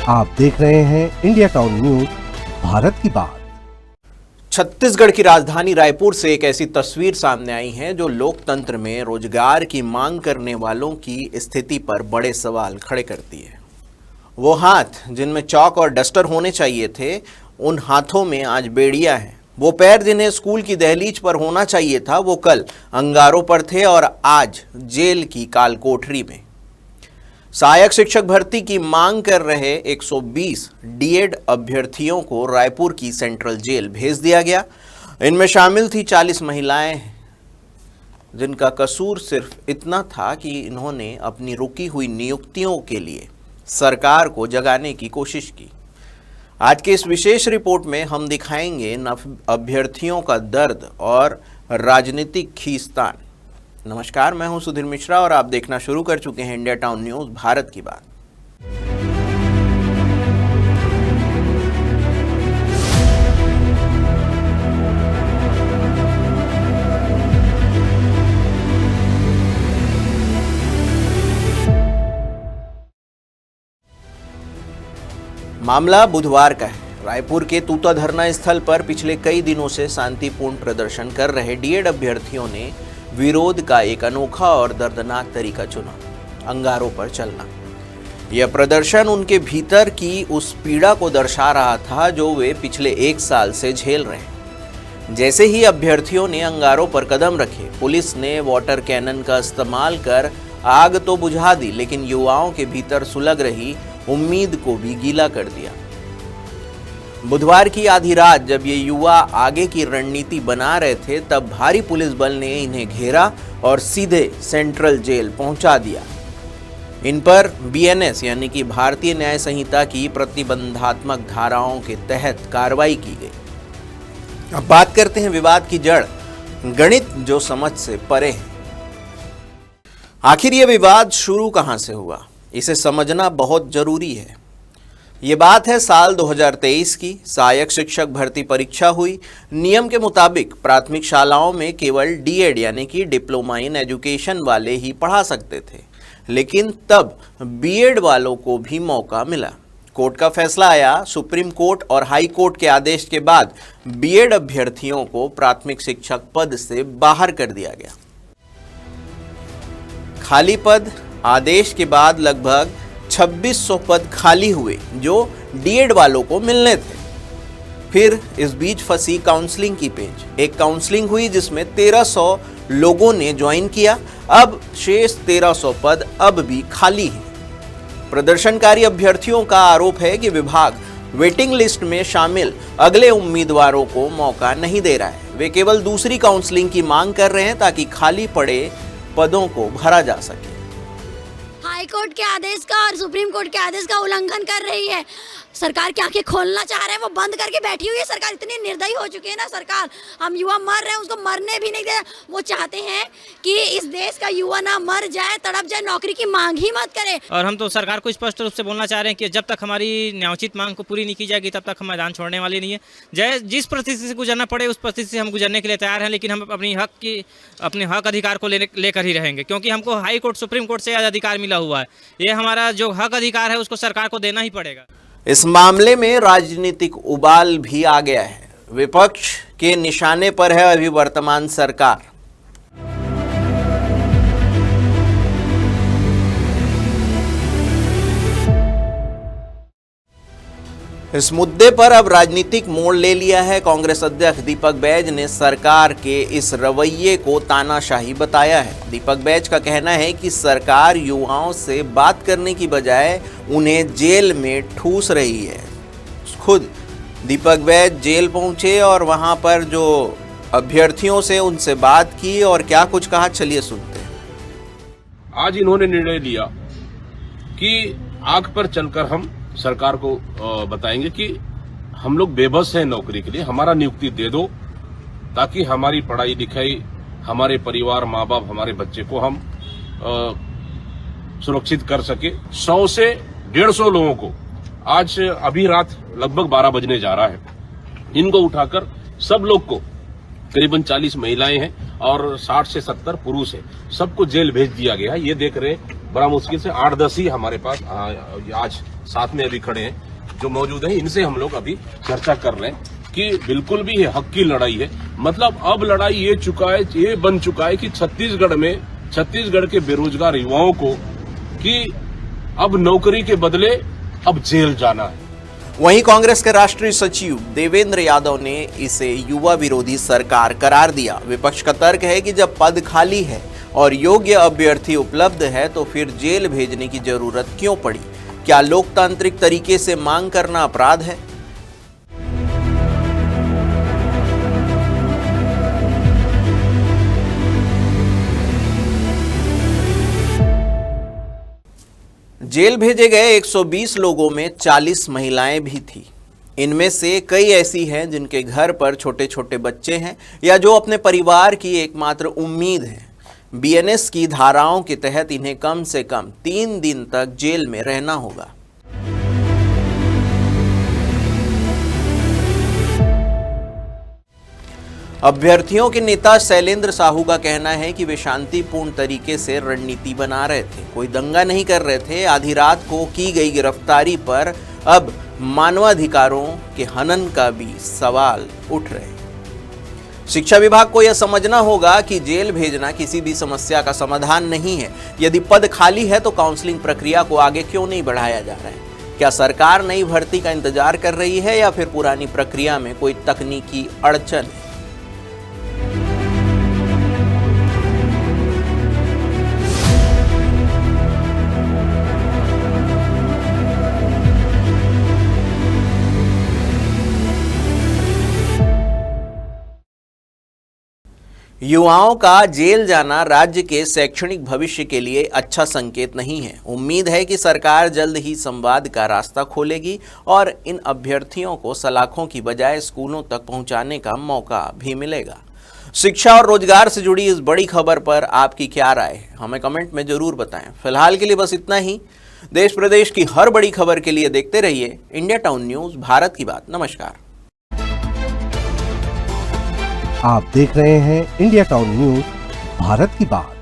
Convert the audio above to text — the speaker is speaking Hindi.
आप देख रहे हैं इंडिया टाउन न्यूज, भारत की बात। छत्तीसगढ़ की राजधानी रायपुर से एक ऐसी तस्वीर सामने आई है जो लोकतंत्र में रोजगार की मांग करने वालों की स्थिति पर बड़े सवाल खड़े करती है। वो हाथ जिनमें चौक और डस्टर होने चाहिए थे, उन हाथों में आज बेड़ियां हैं। वो पैर जिन्हें स्कूल की दहलीज पर होना चाहिए था, वो कल अंगारों पर थे और आज जेल की काल कोठरी में। सहायक शिक्षक भर्ती की मांग कर रहे 120 डीएड अभ्यर्थियों को रायपुर की सेंट्रल जेल भेज दिया गया। इनमें शामिल थी 40 महिलाएं, जिनका कसूर सिर्फ इतना था कि इन्होंने अपनी रुकी हुई नियुक्तियों के लिए सरकार को जगाने की कोशिश की। आज के इस विशेष रिपोर्ट में हम दिखाएंगे इन अभ्यर्थियों का दर्द और राजनीतिक खींचतान। नमस्कार, मैं हूं सुधीर मिश्रा और आप देखना शुरू कर चुके हैं इंडिया टाउन न्यूज, भारत की बात। मामला बुधवार का है। रायपुर के तूता धरना स्थल पर पिछले कई दिनों से शांतिपूर्ण प्रदर्शन कर रहे डीएड अभ्यर्थियों ने विरोध का एक अनोखा और दर्दनाक तरीका चुना, अंगारों पर चलना। यह प्रदर्शन उनके भीतर की उस पीड़ा को दर्शा रहा था जो वे पिछले 1 साल से झेल रहे हैं। जैसे ही अभ्यर्थियों ने अंगारों पर कदम रखे, पुलिस ने वाटर कैनन का इस्तेमाल कर आग तो बुझा दी, लेकिन युवाओं के भीतर सुलग रही उम्मीद को भी गीला कर दिया। बुधवार की आधी रात जब ये युवा आगे की रणनीति बना रहे थे, तब भारी पुलिस बल ने इन्हें घेरा और सीधे सेंट्रल जेल पहुंचा दिया। इन पर बीएनएस यानी कि भारतीय न्याय संहिता की प्रतिबंधात्मक धाराओं के तहत कार्रवाई की गई। अब बात करते हैं विवाद की जड़, गणित जो समझ से परे है। आखिर ये विवाद शुरू कहां से हुआ, इसे समझना बहुत जरूरी है। ये बात है साल 2023 की। सहायक शिक्षक भर्ती परीक्षा हुई। नियम के मुताबिक प्राथमिक शालाओं में केवल डीएड यानी कि डिप्लोमा इन एजुकेशन वाले ही पढ़ा सकते थे, लेकिन तब बीएड वालों को भी मौका मिला। कोर्ट का फैसला आया। सुप्रीम कोर्ट और हाई कोर्ट के आदेश के बाद बीएड अभ्यर्थियों को प्राथमिक शिक्षक पद से बाहर कर दिया गया। खाली पद, आदेश के बाद लगभग 2600 पद खाली हुए जो डीएड वालों को मिलने थे। फिर इस बीच फंसी काउंसलिंग की पेंच। एक काउंसलिंग हुई जिसमें 1300 लोगों ने ज्वाइन किया। अब शेष 1300 पद अब भी खाली हैं। प्रदर्शनकारी अभ्यर्थियों का आरोप है कि विभाग वेटिंग लिस्ट में शामिल अगले उम्मीदवारों को मौका नहीं दे रहा है। वे केवल दूसरी काउंसलिंग की मांग कर रहे हैं ताकि खाली पड़े पदों को भरा जा सके। हाई कोर्ट के आदेश का और सुप्रीम कोर्ट के आदेश का उल्लंघन कर रही है। सरकार की आंखें खोलना चाह रहे हैं, वो बंद करके बैठी हुई है। सरकार इतनी निर्दयी हो चुकी है ना। सरकार, हम युवा मर रहे हैं, उसको मरने भी नहीं दे। वो चाहते हैं कि इस देश का युवा ना मर जाए, तड़प जाए, नौकरी की मांग ही मत करे। और हम तो सरकार को स्पष्ट रूप से बोलना चाह रहे हैं कि जब तक हमारी न्यायोचित मांग को पूरी नहीं की जाएगी, तब तक हम मैदान छोड़ने वाले नहीं है। जिस परिस्थिति से गुजरना पड़े उस परिस्थिति से हम गुजरने के लिए तैयार हैं, लेकिन हम अपने हक अधिकार को लेकर ही रहेंगे, क्योंकि हमको हाई कोर्ट सुप्रीम कोर्ट से अधिकार मिला हुआ है। ये हमारा जो हक अधिकार है उसको सरकार को देना ही पड़ेगा। इस मामले में राजनीतिक उबाल भी आ गया है। विपक्ष के निशाने पर है अभी वर्तमान सरकार। इस मुद्दे पर अब राजनीतिक मोड़ ले लिया है। कांग्रेस अध्यक्ष दीपक बैज ने सरकार के इस रवैये को तानाशाही बताया है। दीपक बैज का कहना है कि सरकार युवाओं से बात करने की बजाय उन्हें जेल में ठूस रही है। खुद दीपक बैज जेल पहुंचे और वहां पर जो अभ्यर्थियों से उनसे बात की और क्या कुछ कहा, चलिए सुनते हैं। आज इन्होंने निर्णय लिया कि आग पर चलकर हम सरकार को बताएंगे कि हम लोग बेबस हैं नौकरी के लिए, हमारा नियुक्ति दे दो ताकि हमारी पढ़ाई लिखाई, हमारे परिवार, माँ बाप, हमारे बच्चे को हम सुरक्षित कर सके। 100 से 150 लोगों को आज अभी रात लगभग 12 बजने जा रहा है, इनको उठाकर सब लोग को, करीबन 40 महिलाएं हैं और 60 से 70 पुरुष हैं, सबको जेल भेज दिया गया है। ये देख रहे हैं बड़ा मुश्किल से 8-10 ही हमारे पास आज साथ में अभी खड़े हैं जो मौजूद हैं। इनसे हम लोग अभी चर्चा कर रहे हैं कि बिल्कुल भी ये हक की लड़ाई है। मतलब अब लड़ाई ये बन चुका है कि छत्तीसगढ़ के बेरोजगार युवाओं को कि अब नौकरी के बदले अब जेल जाना है। वहीं कांग्रेस के राष्ट्रीय सचिव देवेंद्र यादव ने इसे युवा विरोधी सरकार करार दिया। विपक्ष का तर्क है कि जब पद खाली है और योग्य अभ्यर्थी उपलब्ध है तो फिर जेल भेजने की जरूरत क्यों पड़ी? क्या लोकतांत्रिक तरीके से मांग करना अपराध है? जेल भेजे गए 120 लोगों में 40 महिलाएं भी थी। इनमें से कई ऐसी हैं जिनके घर पर छोटे छोटे बच्चे हैं या जो अपने परिवार की एकमात्र उम्मीद है। बीएनएस की धाराओं के तहत इन्हें कम से कम 3 दिन तक जेल में रहना होगा। अभ्यर्थियों के नेता शैलेंद्र साहू का कहना है कि वे शांतिपूर्ण तरीके से रणनीति बना रहे थे, कोई दंगा नहीं कर रहे थे। आधी रात को की गई गिरफ्तारी पर अब मानवाधिकारों के हनन का भी सवाल उठ रहे हैं। शिक्षा विभाग को यह समझना होगा कि जेल भेजना किसी भी समस्या का समाधान नहीं है। यदि पद खाली है तो काउंसलिंग प्रक्रिया को आगे क्यों नहीं बढ़ाया जा रहा है? क्या सरकार नई भर्ती का इंतजार कर रही है या फिर पुरानी प्रक्रिया में कोई तकनीकी अड़चन है? युवाओं का जेल जाना राज्य के शैक्षणिक भविष्य के लिए अच्छा संकेत नहीं है। उम्मीद है कि सरकार जल्द ही संवाद का रास्ता खोलेगी और इन अभ्यर्थियों को सलाखों की बजाय स्कूलों तक पहुंचाने का मौका भी मिलेगा। शिक्षा और रोजगार से जुड़ी इस बड़ी खबर पर आपकी क्या राय है? हमें कमेंट में जरूर बताएं। फिलहाल के लिए बस इतना ही। देश प्रदेश की हर बड़ी खबर के लिए देखते रहिए इंडिया टाउन न्यूज, भारत की बात। नमस्कार। आप देख रहे हैं इंडिया टाउन न्यूज, भारत की बात।